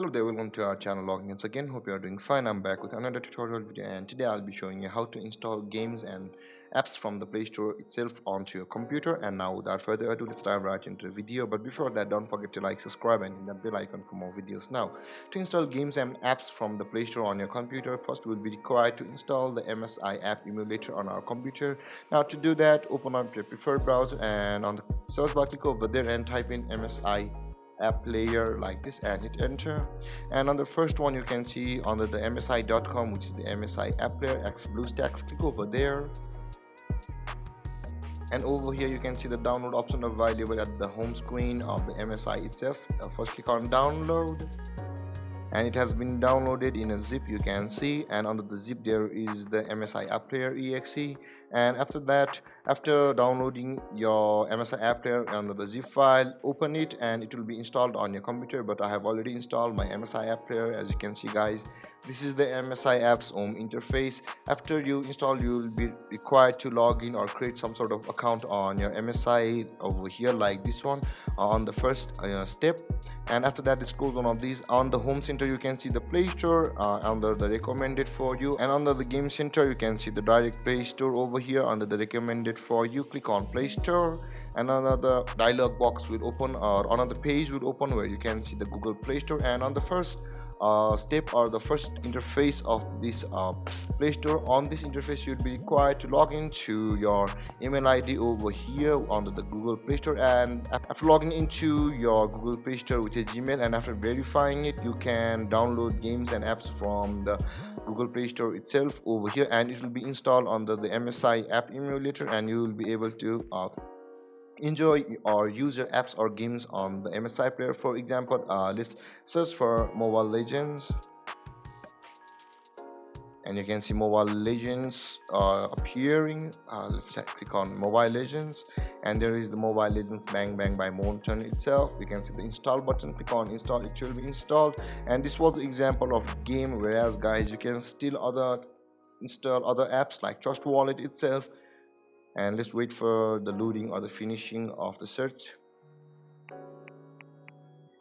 Hello there, welcome to our channel Log Games again. Hope you are doing fine. I'm back with another tutorial video, and today I'll be showing you how to install games and apps from the Play Store itself onto your computer. And now without further ado, let's dive right into the video. But before that, don't forget to like, subscribe and hit that bell icon for more videos. Now, to install games and apps from the Play Store on your computer, first we'll be required to install the MSI app emulator on our computer. Now to do that, open up your preferred browser and on the search bar click over there and type in MSI app player like this and hit enter. And on the first one you can see under the msi.com, which is the MSI app player x BlueStacks. Click over there, and over here you can see the download option available at the home screen of the MSI itself. First click on download, and it has been downloaded in a zip, you can see, and under the zip there is the MSI app player exe. And after that, after downloading your MSI app player under the zip file, open it and it will be installed on your computer. But I have already installed my MSI app player. As you can see guys, this is the MSI apps home interface. After you install, you will be required to log in or create some sort of account on your MSI over here like this one on the first step. And after that, it goes one of these. On the home center you can see the Play Store under the recommended for you, and under the game center you can see the direct Play Store over here under the recommended for you. Click on Play Store and another dialog box will open, or another page will open where you can see the Google Play Store. And on the first step or the first interface of this Play Store, on this interface you'll be required to log into your email ID over here under the Google Play Store. And after logging into your Google Play Store with your Gmail and after verifying it, you can download games and apps from the Google Play Store itself over here, and it will be installed under the MSI app emulator, and you will be able to enjoy or use your apps or games on the MSI player. For example, let's search for Mobile Legends, and you can see Mobile Legends appearing. Let's click on Mobile Legends, and there is the Mobile Legends Bang Bang by Mountain itself. You can see the install button. Click on install, it will be installed. And this was the example of game, whereas guys you can still install other apps like Trust Wallet itself. And let's wait for the loading or the finishing of the search.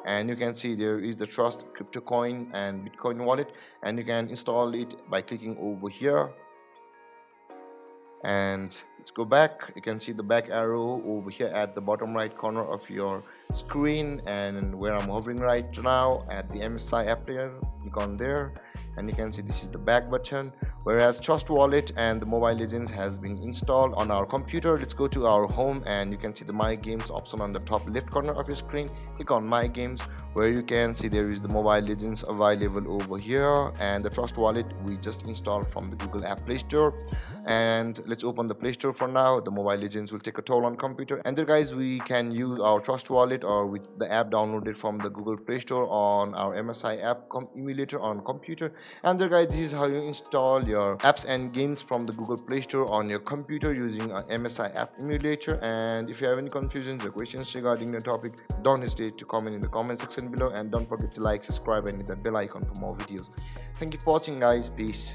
And you can see there is the Trust Crypto Coin and Bitcoin wallet, and you can install it by clicking over here. And let's go back. You can see the back arrow over here at the bottom right corner of your screen, and where I'm hovering right now at the MSI app player, click on there and you can see this is the back button, whereas Trust Wallet and the Mobile Legends has been installed on our computer. Let's go to our home, and you can see the My Games option on the top left corner of your screen. Click on My Games, where you can see there is the Mobile Legends available over here, and the Trust Wallet we just installed from the Google App Play Store. And let's open the Play Store for now. The Mobile Legends will take a toll on computer, and there guys we can use our Trust Wallet or with the app downloaded from the Google Play Store on our MSI app emulator on computer. And there guys, this is how you install your apps and games from the Google Play Store on your computer using an MSI app emulator. And if you have any confusions or questions regarding the topic, don't hesitate to comment in the comment section below, and don't forget to like, subscribe and hit that bell icon for more videos. Thank you for watching guys. Peace.